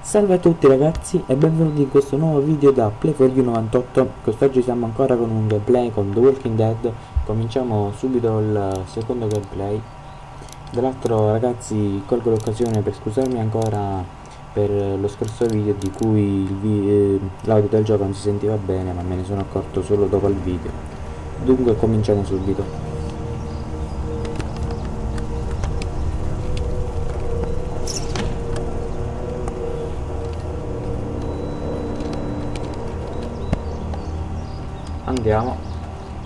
Salve a tutti ragazzi e benvenuti in questo nuovo video da Play4U98. Quest'oggi siamo ancora con un gameplay con The Walking Dead. Cominciamo subito il secondo gameplay. Dall'altro ragazzi colgo l'occasione per scusarmi ancora per lo scorso video di cui l'audio del gioco non si sentiva bene, ma me ne sono accorto solo dopo il video. Dunque cominciamo subito. Andiamo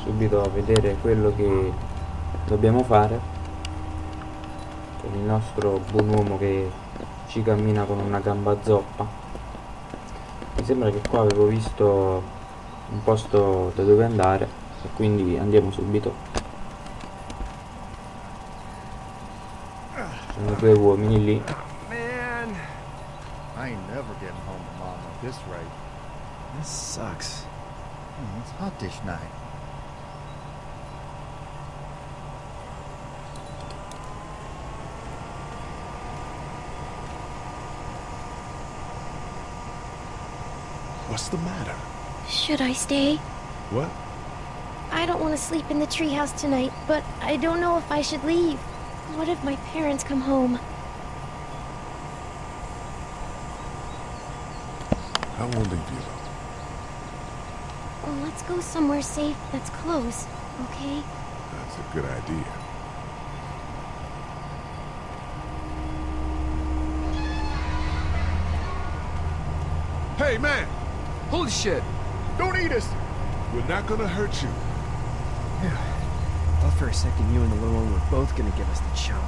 subito a vedere quello che dobbiamo fare con il nostro buon uomo che ci cammina con una gamba zoppa. Mi sembra che qua avevo visto un posto da dove andare e quindi andiamo subito. Ci sono due uomini lì. Man, I ain't never getting home to mom at this rate. This sucks. It's hot dish night. What's the matter? Should I stay? What? I don't want to sleep in the treehouse tonight, but I don't know if I should leave. What if my parents come home? I won't leave you alone. Well, let's go somewhere safe that's close, okay? That's a good idea. Hey, man! Holy shit! Don't eat us! We're not gonna hurt you. Thought for a second you and the little one were both gonna give us the chop.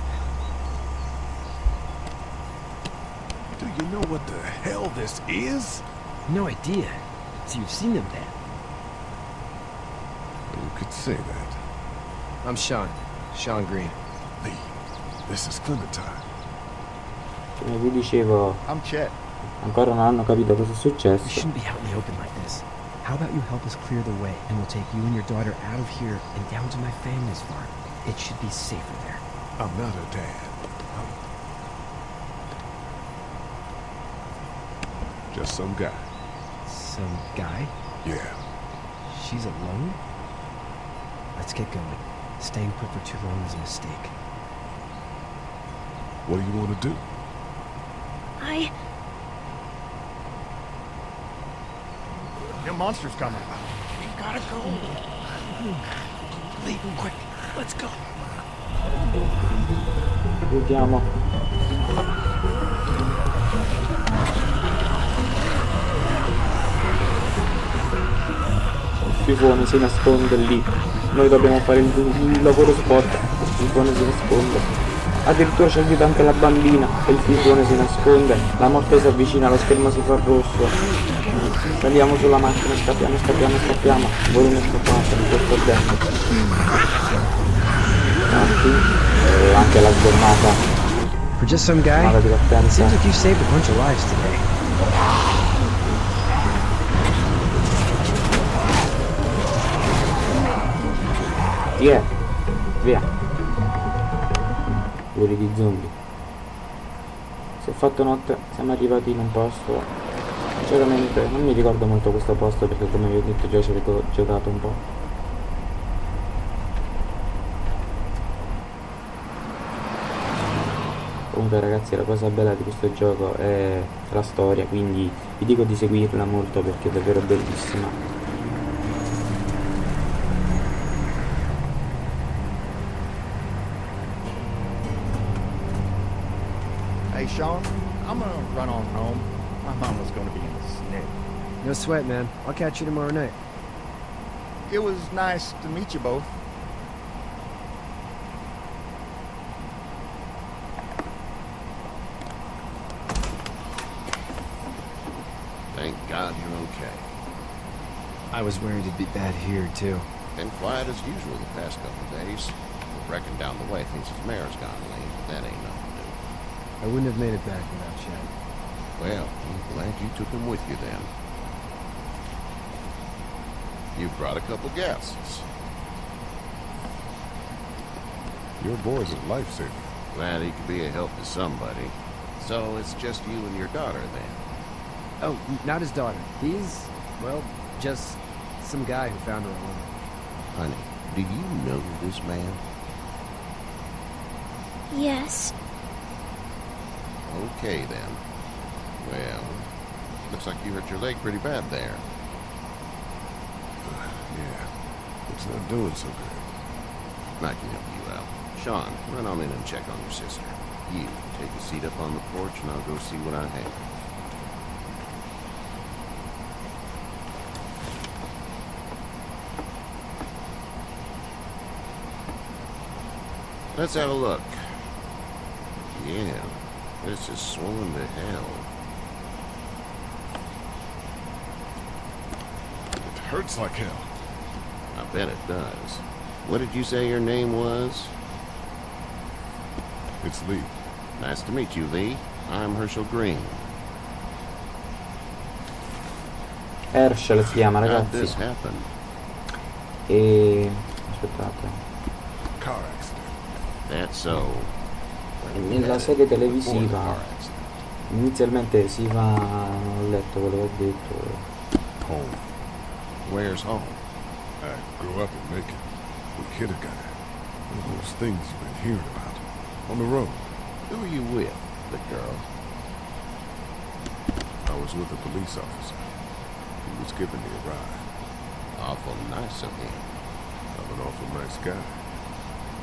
Do you know what the hell this is? No idea. So you've seen them then? You could say that. I'm Sean. Sean Green. Lee, this is Clementine. Come vi dicevo, I'm Chet. ancora non hanno capito cosa è We successo. shouldn't be out in the open like this. How about you help us clear the way, and we'll take you and your daughter out of here and down to my family's farm. It should be safer there. I'm not her dad. I'm just some guy. Some guy? Yeah. She's alone? Let's get going. Staying put for too long was a mistake. What do you want to do? The monster's coming. You gotta go. Lee, quick, let's go. Vediamo. Il fifone si nasconde lì. Noi dobbiamo fare il lavoro sport. Il fifone si nasconde. Addirittura ci aiuta anche la bambina. E il fifone si nasconde. La morte si avvicina, lo schermo si fa rosso. Saliamo sulla macchina, scappiamo. Voi non scappate, mi sto dentro. Anche la sgomata. For just some guy, Mala di it partenza. seems like you saved a bunch of lives today. Via. Voli di zombie. Si è fatto notte, siamo arrivati in un posto. Sinceramente non mi ricordo molto questo posto perché come vi ho detto già ci avevo giocato un po'. Comunque ragazzi la cosa bella di questo gioco è la storia, quindi vi dico di seguirla molto perché è davvero bellissima. Hey, Sean, I'm gonna run on home. My mama's gonna be in a snit. No sweat, man. I'll catch you tomorrow night. It was nice to meet you both. Thank God you're okay. I was worried it'd be bad here, too. Been quiet as usual the past couple of days. Reckon down the way thinks his mare's gone lame, but that ain't nothing new. I wouldn't have made it back without Chad. Well, I'm glad you took him with you then. You've brought a couple guests. Your boy's a lifesaver. Glad he could be a help to somebody. So it's just you and your daughter then? Oh, not his daughter. He's, well, just some guy who found her alone. Honey, do you know this man? Yes. Okay, then. Well, looks like you hurt your leg pretty bad there. Yeah, it's not doing so good. I can help you out. Sean, run on in and check on your sister. You, take a seat up on the porch and I'll go see what I have. Let's have a look. Yeah, this is swollen to hell. It hurts like hell. I bet it does. What did you say your name was? It's Lee. Nice to meet you, Lee. I'm Herschel Green. Herschel si chiama, How'd this ragazzi. happen? E... aspettate. Car accident. That's so. Nella serie Before the televisiva car accident. inizialmente si va, non ho letto quello che ho detto. Home. Where's home? I grew up in Macon. We hit a guy. One of those things you've been hearing about. On the road. Who are you with? The girl? I was with a police officer. He was giving me a ride. Awful nice of him. I'm an awful nice guy.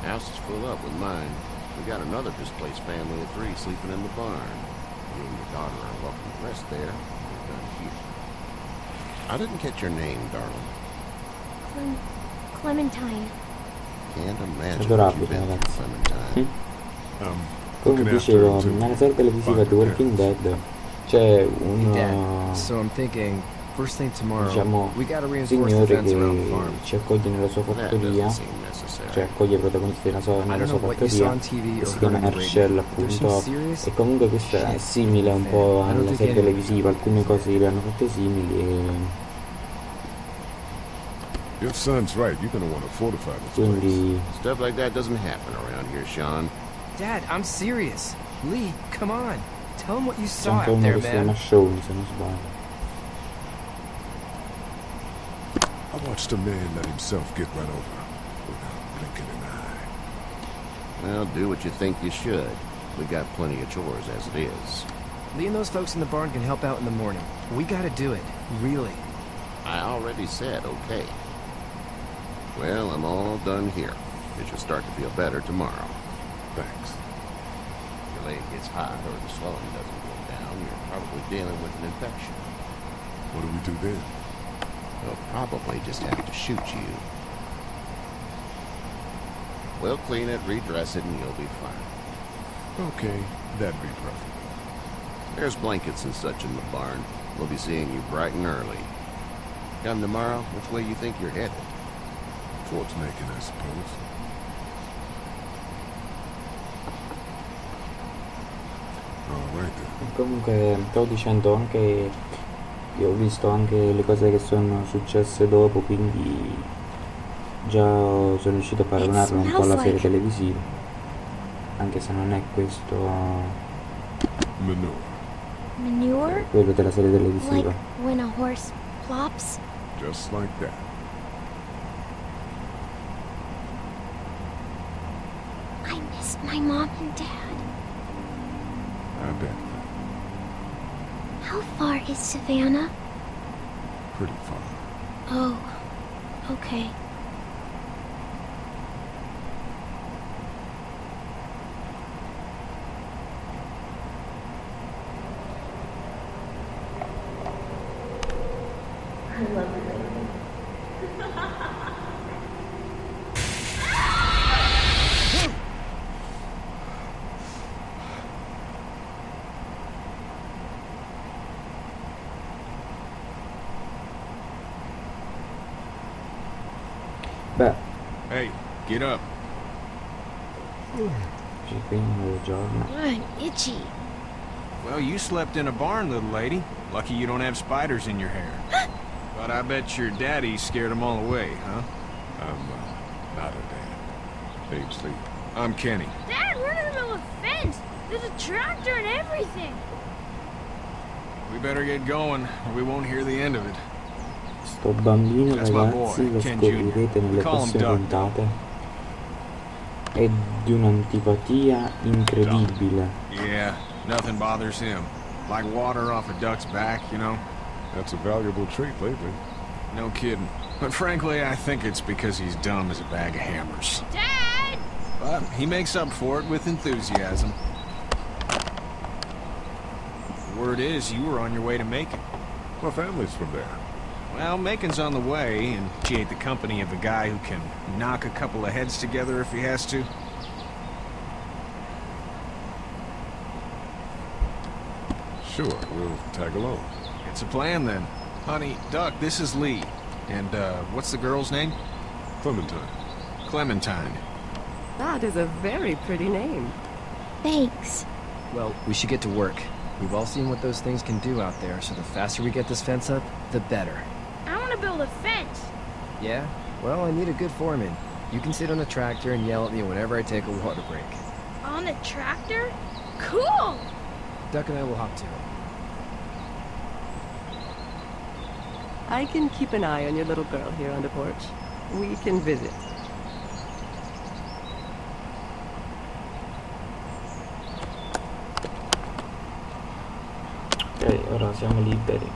House is full up with mine. We got another displaced family of 3 sleeping in the barn. You and your daughter are welcome to rest there. We're done here. I didn't catch your name, darling. Clementine. Can't imagine what Adorabile, you've been ragazzi. through, Clementine. Come Looking after dicevo, him, too. nella serie televisiva The Walking Dead c'è un Dad, so I'm thinking, first thing tomorrow, diciamo we gotta reinforce the signore fence around the che farm. ci accoglie nella sua That fattoria, doesn't seem necessary. cioè accoglie i protagonisti I nella don't sua know what you saw fattoria, on TV che or si heard chiama on the radio. Herschel There's some appunto, serious e comunque questa è shit. simile un po' I don't alla think serie anyone televisiva, should alcune do cose le hanno fatte simili e Your son's right. You're gonna want to fortify this place. quindi Stuff like that doesn't happen around here, Sean. Dad, I'm serious. Lee, come on. Tell him what you c'è saw anche out uno there, che si chiama man. Shawn se non sbaglio. I watched a man let himself get run over without blinking an eye. Well, do what you think you should. We got plenty of chores as it is. Lee and those folks in the barn can help out in the morning. We gotta do it. Really. I already said okay. Well, I'm all done here. It should start to feel better tomorrow. Thanks. If your leg gets hot or the swelling doesn't go down, you're probably dealing with an infection. What do we do then? They'll probably just have to shoot you. We'll clean it, redress it, and you'll be fine. Okay, that'd be perfect. There's blankets and such in the barn. We'll be seeing you bright and early. Come tomorrow, which way you think you're headed? Towards Macon, I suppose. All right then. Comunque stavo dicendo anche che ho visto anche le cose che sono successe dopo, quindi già sono riuscito a paragonarlo un po' alla serie televisiva, anche se non è questo Manure. Manure? quello della serie Like televisiva. when a horse plops? Just like that. I miss my mom and dad. I bet. How far is Savannah? Pretty far. Oh, okay. Beh, Hey, get up. c'è qui un nuovo giorno. I'm itchy. Well, you slept in a barn, little lady. Lucky you don't have spiders in your hair. But I bet your daddy scared them all away, huh? I'm not a dad. Name's Lee. I'm Kenny. Dad, we're in the middle of a fence. There's a tractor and everything. We better get going, or we won't hear the end of it. Sto bambino, That's my ragazzi, boy, lo Ken scoprirete Jr. nelle We call him prossime Doug. puntate. È di un'antipatia incredibile. Yeah, nothing bothers him. Like water off a duck's back, you know? That's a valuable trait lately. No kidding. But frankly, I think it's because he's dumb as a bag of hammers. Dad! But he makes up for it with enthusiasm. The word is, you were on your way to Macon. My family's from there. Well, Macon's on the way, and she ain't the company of a guy who can knock a couple of heads together if he has to. Sure, we'll tag along. It's a plan, then. Honey, Duck, this is Lee. And, what's the girl's name? Clementine. Clementine. That is a very pretty name. Thanks. Well, we should get to work. We've all seen what those things can do out there, so the faster we get this fence up, the better. I want to build a fence. Yeah? Well, I need a good foreman. You can sit on the tractor and yell at me whenever I take a water break. On a tractor? Cool! Duck and I will hop to it. I can keep an eye on your little girl here on the porch. We can visit. Ok, ora siamo liberi.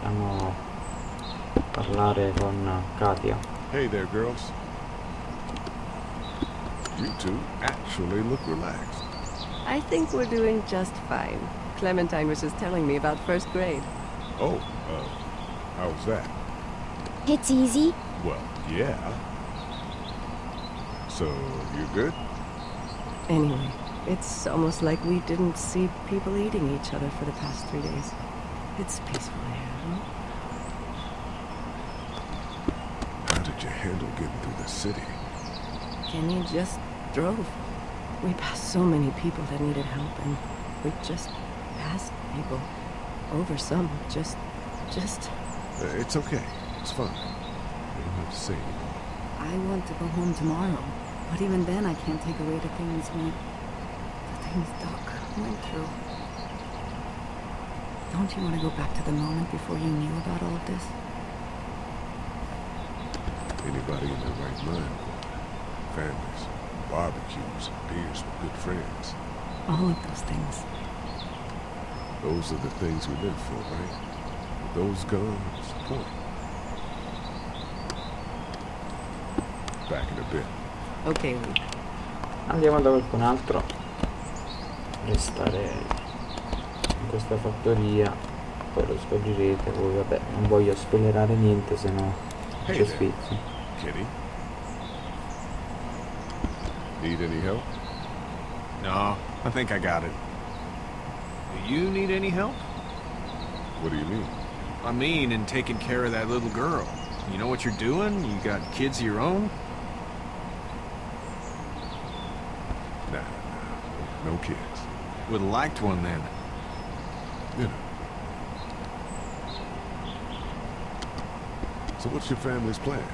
Possiamo parlare con Katia. Hey there, girls. You two actually look relaxed. I think we're doing just fine. Clementine was just telling me about first grade. Oh, how's that? It's easy. Well, yeah. So, you good? Anyway, it's almost like we didn't see people eating each other for the past 3 days. It's peaceful here, huh? How did you handle getting through the city? Kenny just drove. We passed so many people that needed help, and we just passed people. Over some, just... It's okay. It's fine. You don't have to say anymore. I want to go home tomorrow, but even then I can't take away the things Doc went through. Don't you want to go back to the moment before you knew about all of this? Anybody in their right mind would. Families, barbecues, and beers with good friends. All of those things. Those are the things we live for, right? With those gone, what's the point? Back in a bit. Okay, Lee. Andiamo da qualcun altro. Restare in questa fattoria. Poi lo scoprirete voi, vabbè, non voglio spoilerare niente, se no Hey c'è there, sfizio. Kitty. Need any help? No, I think I got it. Do you need any help? What do you mean? I mean, in taking care of that little girl. You know what you're doing? You got kids of your own? Nah, no kids. Would've liked one then. You know. So what's your family's plan?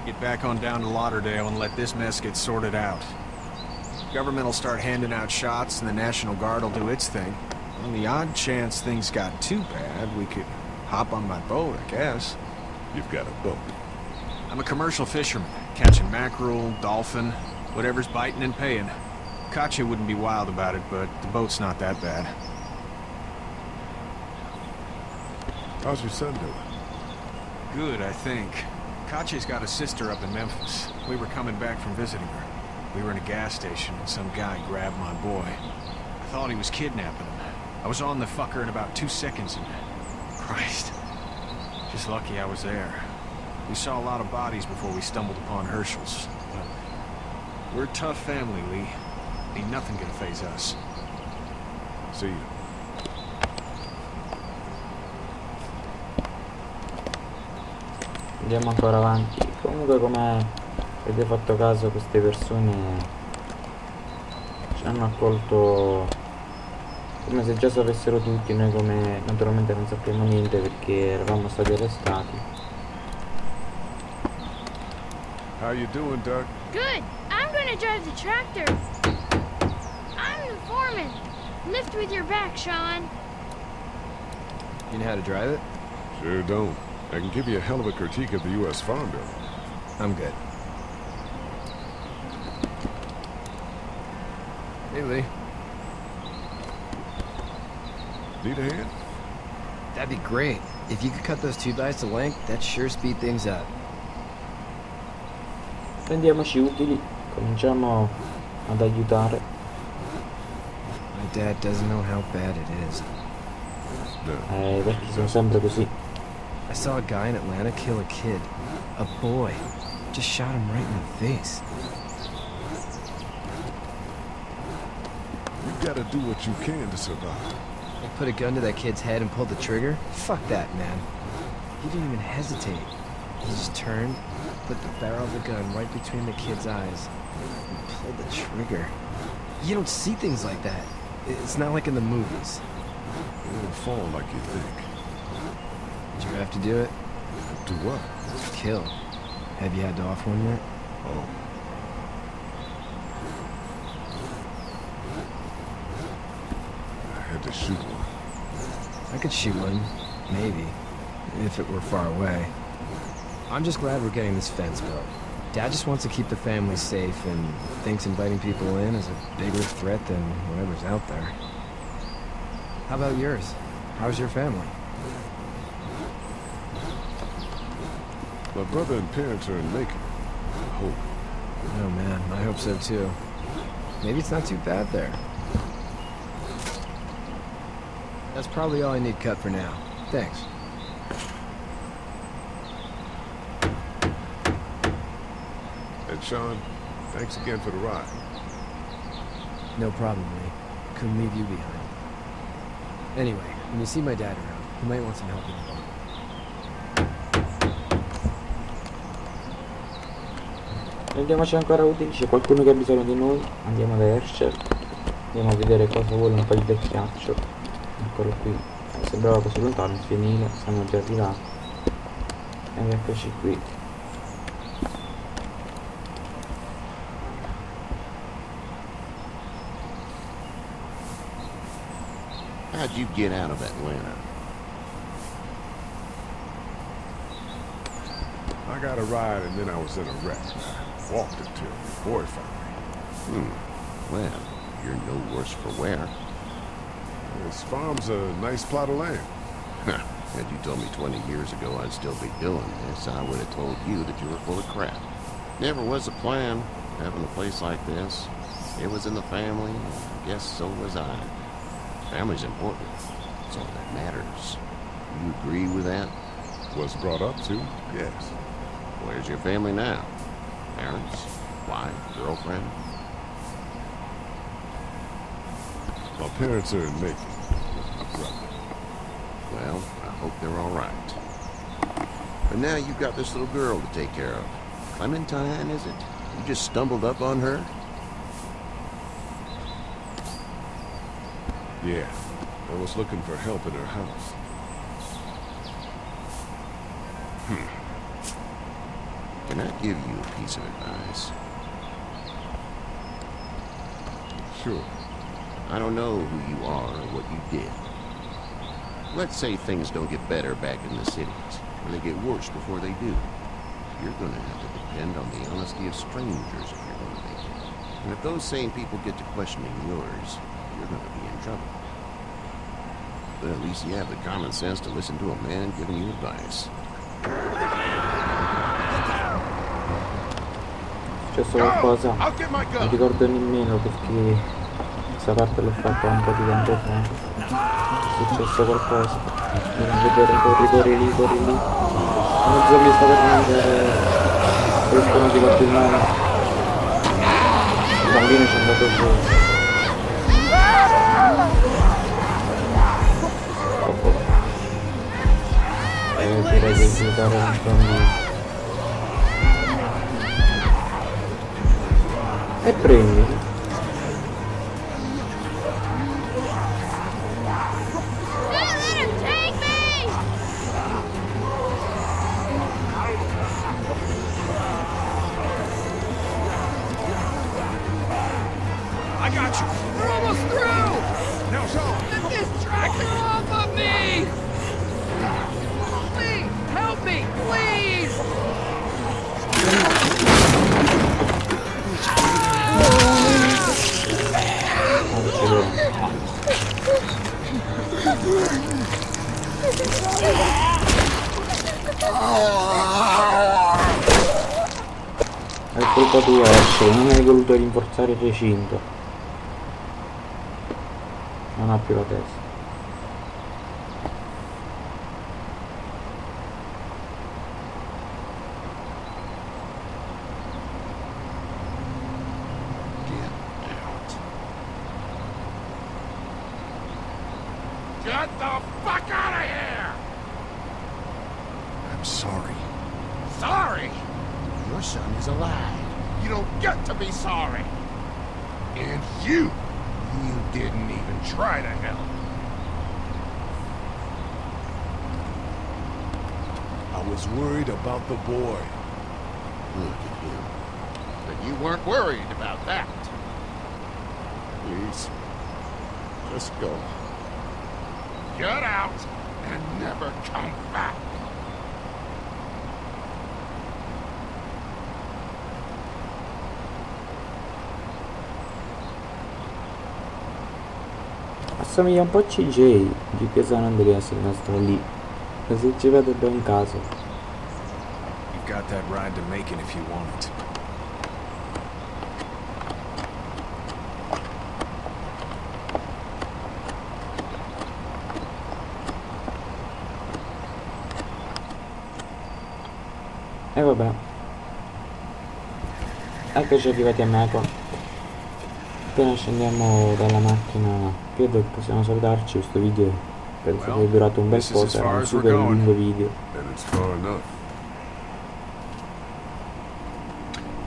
Get back on down to Lauderdale and let this mess get sorted out. Government will start handing out shots and the National Guard will do its thing. On the odd chance things got too bad, we could hop on my boat, I guess. You've got a boat. I'm a commercial fisherman, catching mackerel, dolphin, whatever's biting and paying. Katya wouldn't be wild about it, but the boat's not that bad. How's your son doing? Good, I think. Katya's got a sister up in Memphis. We were coming back from visiting her. We were in a gas station and some guy grabbed my boy. I thought he was kidnapping him. I was on the fucker in about 2 seconds and... Christ. Just lucky I was there. We saw a lot of bodies before we stumbled upon Herschel's. But we're a tough family, Lee. Ain't nothing gonna faze us. See you. Andiamo ancora avanti. Comunque, come avete fatto caso, queste persone ci hanno accolto come se già sapessero tutti. Noi come naturalmente non sappiamo niente perché eravamo stati arrestati. How you doing, Doug? Good. I'm gonna drive the tractor. I'm the foreman. Lift with your back, Sean. You know how to drive it? Sure don't. I can give you a hell of a critique of the U.S. Farm Bill. I'm good. Hey, Lee. Need a hand? That'd be great. If you could cut those 2 guys to length, that'd sure speed things up. Rendiamoci utili, cominciamo ad aiutare. My dad doesn't know how bad it is. No. I vecchi sono sempre così. I saw a guy in Atlanta kill a kid. A boy. Just shot him right in the face. You gotta do what you can to survive. I put a gun to that kid's head and pulled the trigger? Fuck that, man. He didn't even hesitate. He just turned, put the barrel of the gun right between the kid's eyes, and pulled the trigger. You don't see things like that. It's not like in the movies. It won't fall like you think. Did you have to do it? Do what? Kill. Have you had to off one yet? Oh. I had to shoot one. I could shoot one, maybe, if it were far away. I'm just glad we're getting this fence built. Dad just wants to keep the family safe and thinks inviting people in is a bigger threat than whatever's out there. How about yours? How's your family? My brother and parents are in Macon. I hope. Oh man, I hope so too. Maybe it's not too bad there. That's probably all I need cut for now. Thanks. And Sean, thanks again for the ride. No problem, Lee. Couldn't leave you behind. Anyway, when you see my dad around, he might want some help with the boat. Rendiamoci ancora utili, c'è qualcuno che ha bisogno di noi, andiamo da Herschel, andiamo a vedere cosa vuole un po' il vecchiaccio. Eccolo qui, sembrava così lontano il fienile, siamo già arrivati. Ed eccoci qui. How'd you get out of Atlanta? I got a ride and then I was in a wreck. I walked it till the boy found me. Well, you're no worse for wear. This farm's a nice plot of land. Had you told me 20 years ago I'd still be doing this, I would have told you that you were full of crap. Never was a plan, having a place like this. It was in the family, and I guess so was I. Family's important. It's all that matters. You agree with that? Was brought up to, yes. Where's your family now? Parents? Wife? Girlfriend? My parents are in Macon with my brother. Well, I hope they're all right. But now you've got this little girl to take care of. Clementine, is it? You just stumbled up on her? Yeah, I was looking for help in her house. Can I give you a piece of advice? Sure. I don't know who you are or what you did. Let's say things don't get better back in the cities, or they get worse before they do. You're going to have to depend on the honesty of strangers if you're going to make it. And if those same people get to questioning yours, you're going to be in trouble. But at least you have the common sense to listen to a man giving you advice. È successo qualcosa, non ricordo nemmeno perché questa parte l'ho fatta un po' di tempo fa. È successo qualcosa. Andiamo a vedere, corri lì. Uno zombie sta per mangiare. Riescono di continuare. Il bambino ci è andato giù. Direi di aiutare un bambino. E prendi. I got you. We're almost through. Now, Sean. Get this tractor off of me! È colpa tua, Ashley, non hai voluto rinforzare il recinto. Non ha più la testa. Get the fuck out of here! I'm sorry. Sorry? Your son is alive. You don't get to be sorry. And you didn't even try to help. I was worried about the boy. Look at him. But you weren't worried about that. Please, just go. Get out and never come back. Assomiglia un po' a CJ di P.S Ho, non deve essere il nostro lì. Ma se ci vede ben caso. You've got that ride to Macon if you want it. E vabbè, eccoci arrivati a Macon. Appena scendiamo dalla macchina credo che possiamo salutarci. Questo video penso che è durato un bel po', sarà un super lungo video. And it's far enough.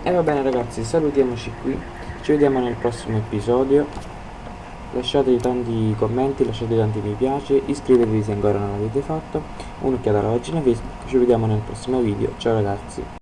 E va bene ragazzi, salutiamoci qui, ci vediamo nel prossimo episodio. Lasciate tanti commenti, lasciate tanti mi piace, iscrivetevi se ancora non l'avete fatto, un'occhiata alla pagina Facebook, ci vediamo nel prossimo video, ciao ragazzi.